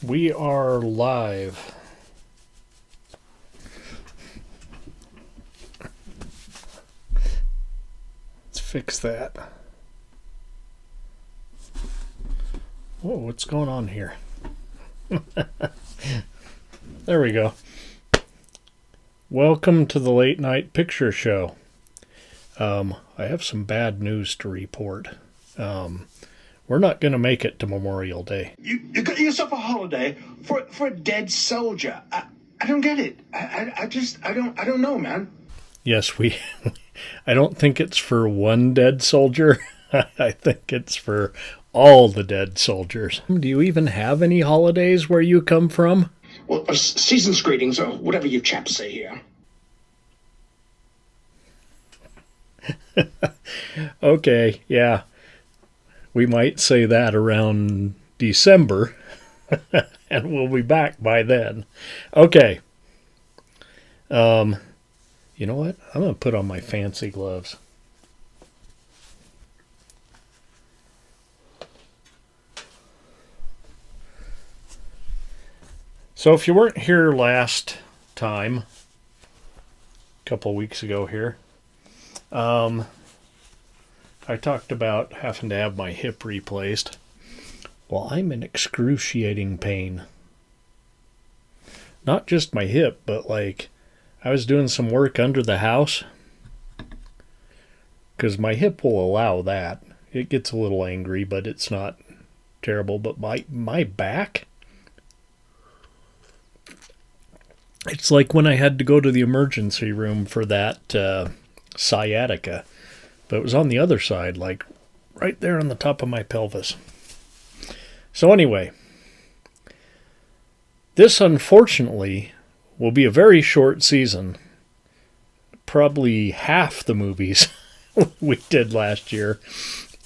We are live. Let's fix that. Whoa, what's going on here? There we go. Welcome to the Late Night Picture Show. I have some bad news to report. We're not going to make it to Memorial Day. You got yourself a holiday for a dead soldier. I don't get it. I don't know, man. Yes, I don't think it's for one dead soldier. I think it's for all the dead soldiers. Do you even have any holidays where you come from? Well, season's greetings, or whatever you chaps say here. Okay, yeah. We might say that around December, and we'll be back by then. Okay. You know what? I'm going to put on my fancy gloves. So if you weren't here last time, a couple of weeks ago here, I talked about having to have my hip replaced. Well, I'm in excruciating pain. Not just my hip, but like I was doing some work under the house because my hip will allow that. It gets a little angry, but it's not terrible. But my back, it's like when I had to go to the emergency room for that sciatica. But it was on the other side, like right there on the top of my pelvis. So anyway, this unfortunately will be a very short season. Probably half the movies we did last year,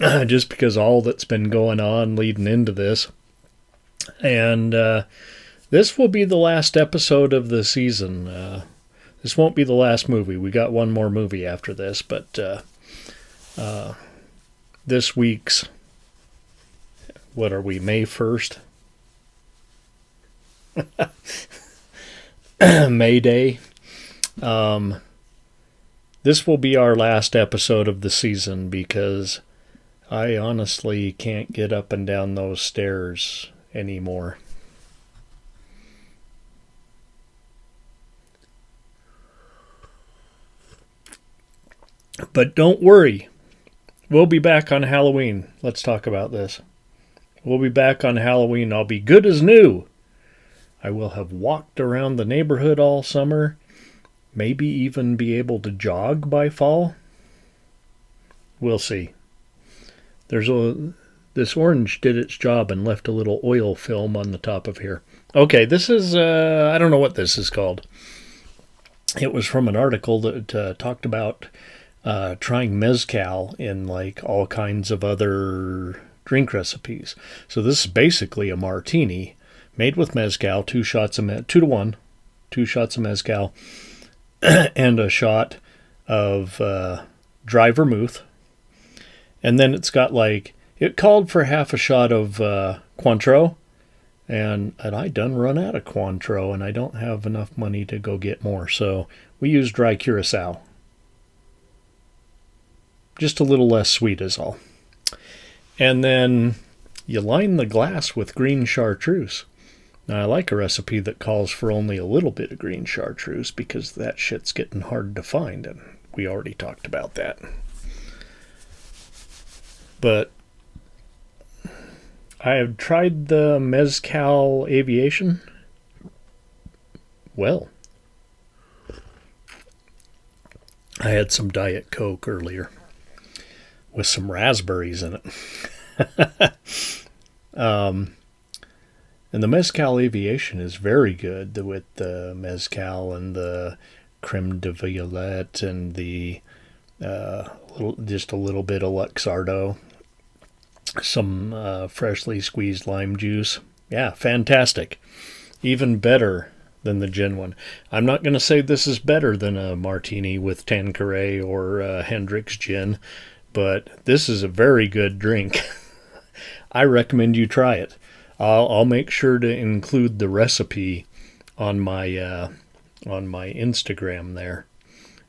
just because all that's been going on leading into this. And this will be the last episode of the season. This won't be the last movie. We got one more movie after this, but this week's, what are we, May 1st? May Day. This will be our last episode of the season because I honestly can't get up and down those stairs anymore. But don't worry. We'll be back on Halloween. Let's talk about this. We'll be back on Halloween. I'll be good as new. I will have walked around the neighborhood all summer. Maybe even be able to jog by fall. We'll see. This orange did its job and left a little oil film on the top of here. Okay, this is, I don't know what this is called. It was from an article that talked about trying mezcal in like all kinds of other drink recipes. So this is basically a martini made with mezcal, 2 shots of 2 to 1, 2 shots of mezcal, and a shot of dry vermouth. And then it's got like, it called for half a shot of Cointreau, and I done run out of Cointreau, and I don't have enough money to go get more. So we use dry Curacao. Just a little less sweet is all. And then you line the glass with green chartreuse. Now, I like a recipe that calls for only a little bit of green chartreuse because that shit's getting hard to find, and we already talked about that. But I have tried the Mezcal Aviation. Well, I had some Diet Coke earlier with some raspberries in it. And the Mezcal Aviation is very good with the Mezcal and the Creme de Violette and the just a little bit of Luxardo. Some freshly squeezed lime juice. Yeah, fantastic. Even better than the gin one. I'm not going to say this is better than a martini with Tanqueray or Hendrick's gin, but this is a very good drink. I recommend you try it. I'll make sure to include the recipe on my Instagram there.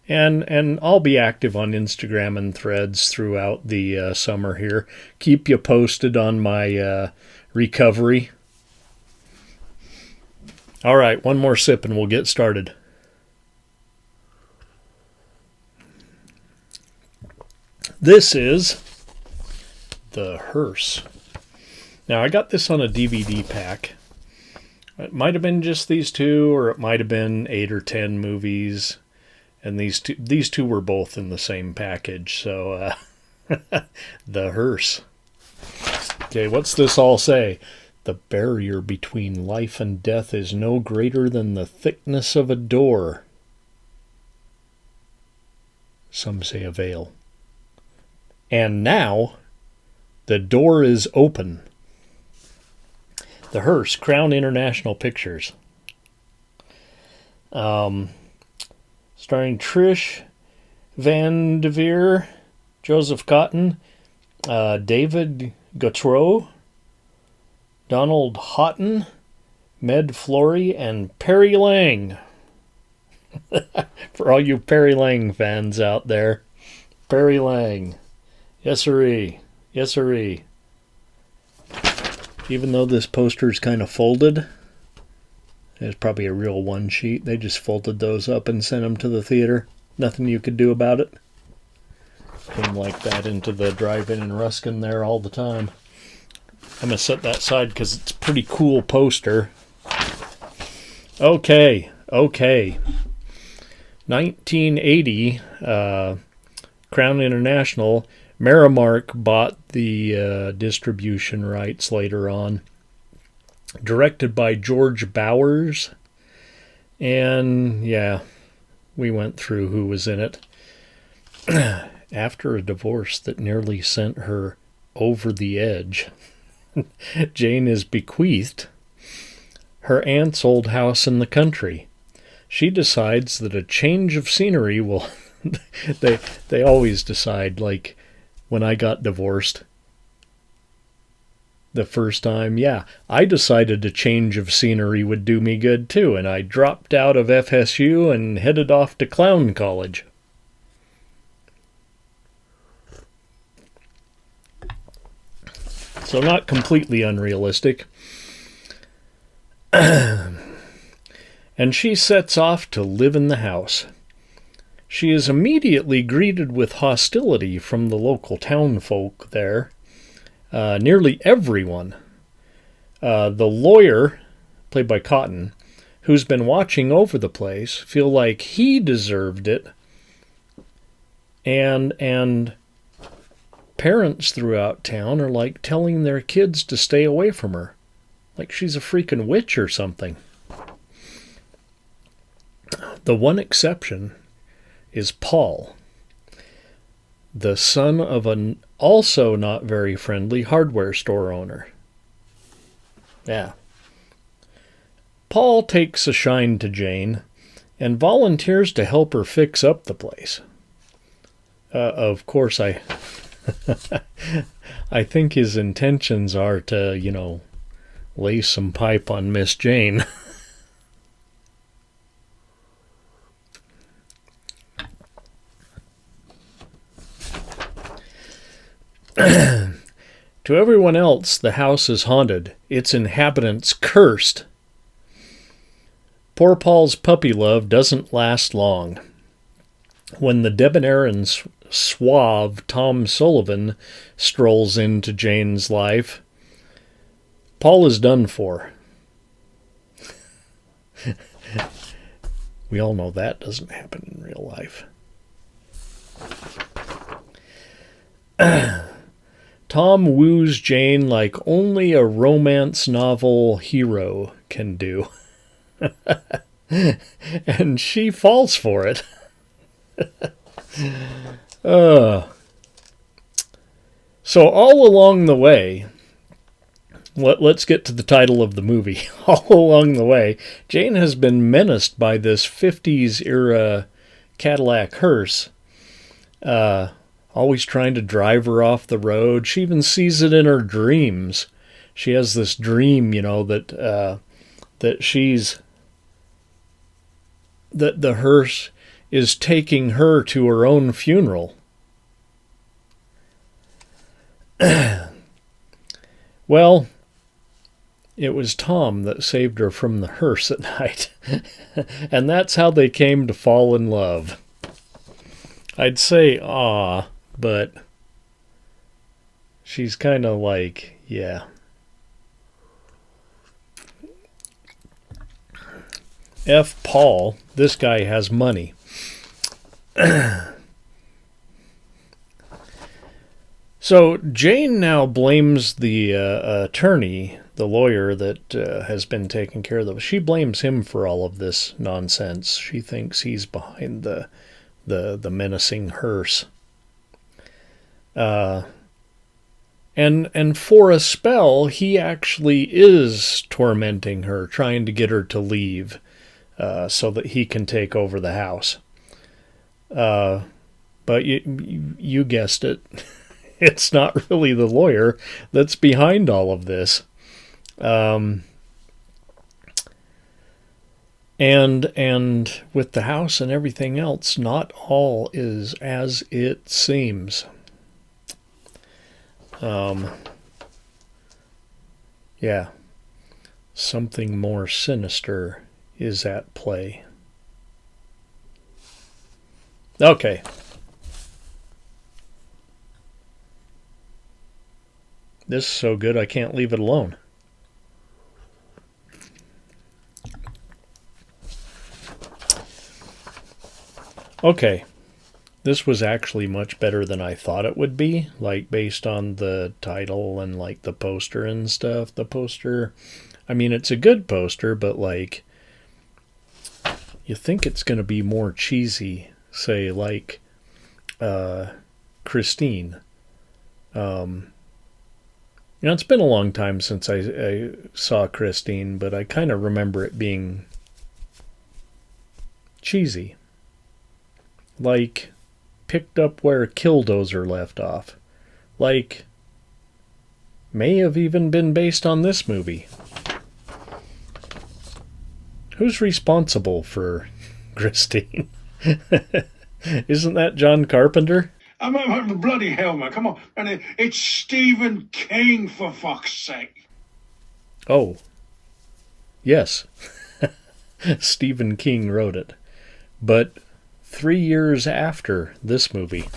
And I'll be active on Instagram and Threads throughout the summer here. Keep you posted on my recovery. All right, one more sip and we'll get started. This is the Hearse. Now, I got this on a DVD pack. It might have been just these two, or it might have been 8 or 10 movies. And these two were both in the same package. So, the Hearse. Okay, what's this all say? The barrier between life and death is no greater than the thickness of a door. Some say a veil. And now, the door is open. The Hearse, Crown International Pictures. Starring Trish Van Devere, Joseph Cotton, David Gautreaux, Donald Houghton, Med Flory, and Perry Lang. For all you Perry Lang fans out there, Perry Lang. Yes, sirree. Yes, sirree. Even though this poster is kind of folded, it's probably a real one sheet. They just folded those up and sent them to the theater. Nothing you could do about it. Came like that into the drive-in in Ruskin there all the time. I'm going to set that aside because it's a pretty cool poster. Okay. 1980, Crown International. Merrimark bought the distribution rights later on. Directed by George Bowers. And, yeah, we went through who was in it. After a divorce that nearly sent her over the edge, Jane is bequeathed her aunt's old house in the country. She decides that a change of scenery will... they always decide, like, when I got divorced the first time, yeah, I decided a change of scenery would do me good too, and I dropped out of FSU and headed off to clown college. So not completely unrealistic. And she sets off to live in the house. She is immediately greeted with hostility from the local townfolk there. Nearly everyone. The lawyer, played by Cotton, who's been watching over the place, feel like he deserved it. And parents throughout town are like telling their kids to stay away from her. Like she's a freaking witch or something. The one exception is Paul, the son of an also not very friendly hardware store owner. Yeah. Paul takes a shine to Jane and volunteers to help her fix up the place. Of course, I think his intentions are to, lay some pipe on Miss Jane. To everyone else, the house is haunted, its inhabitants cursed. Poor Paul's puppy love doesn't last long. When the debonair and suave Tom Sullivan strolls into Jane's life, Paul is done for. We all know that doesn't happen in real life. Tom woos Jane like only a romance novel hero can do. And she falls for it. So all along the way, let's get to the title of the movie. All along the way, Jane has been menaced by this 50s era Cadillac Hearse. Always trying to drive her off the road. She even sees it in her dreams. she has this dream, that the hearse is taking her to her own funeral. Well, it was Tom that saved her from the hearse at night. And that's how they came to fall in love. I'd say, but she's kind of like, yeah. F. Paul, this guy has money. So Jane now blames the attorney, the lawyer that has been taking care of them. She blames him for all of this nonsense. She thinks he's behind the menacing hearse. And for a spell, he actually is tormenting her, trying to get her to leave, so that he can take over the house. But you guessed it. It's not really the lawyer that's behind all of this. And with the house and everything else, not all is as it seems. Yeah. Something more sinister is at play. Okay. This is so good I can't leave it alone. Okay. This was actually much better than I thought it would be, like based on the title and like the poster and stuff. The poster, I mean, it's a good poster, but like you think it's going to be more cheesy, say like Christine. It's been a long time since I saw Christine, but I kind of remember it being cheesy. Like, picked up where Killdozer left off. Like, may have even been based on this movie. Who's responsible for Christine? Isn't that John Carpenter? I'm bloody hell, man. Come on. And it's Stephen King, for fuck's sake. Oh. Yes. Stephen King wrote it. But 3 years after this movie.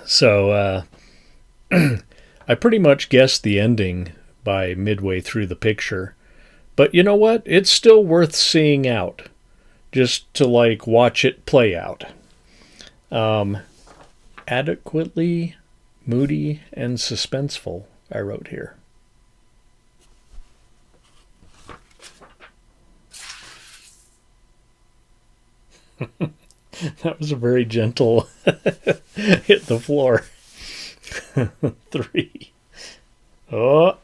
So, I pretty much guessed the ending by midway through the picture. But you know what? It's still worth seeing out. Just to, like, watch it play out. Adequately moody and suspenseful, I wrote here. That was a very gentle hit the floor. 3. Oh,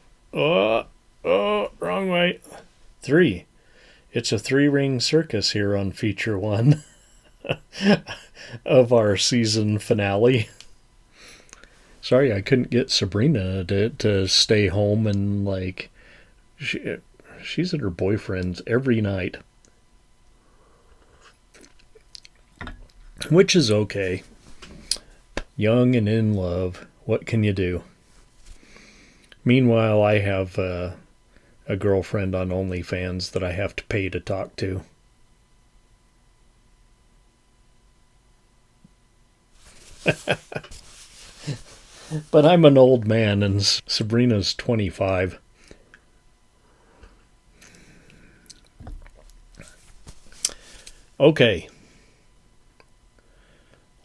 wrong way. 3. It's a 3-ring circus here on feature 1. Of our season finale. Sorry, I couldn't get Sabrina to stay home and like she's at her boyfriend's every night, which is okay. Young and in love, what can you do? Meanwhile, I have a girlfriend on OnlyFans that I have to pay to talk to. But I'm an old man and Sabrina's 25. Okay.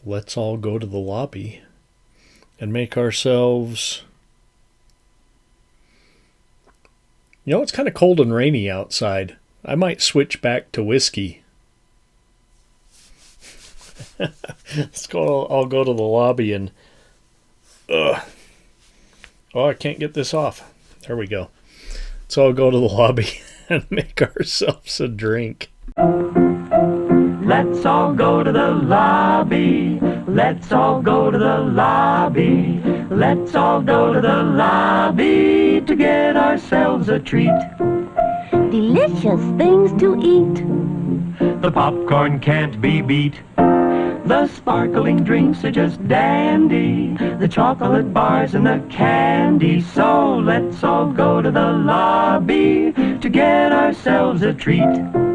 Let's all go to the lobby and make ourselves... it's kind of cold and rainy outside. I might switch back to whiskey. I'll go to the lobby and... Oh, I can't get this off. There we go. So I'll go to the lobby and make ourselves a drink. Let's all go to the lobby. Let's all go to the lobby. Let's all go to the lobby to get ourselves a treat. Delicious things to eat. The popcorn can't be beat. The sparkling drinks are just dandy. The chocolate bars and the candy. So let's all go to the lobby to get ourselves a treat.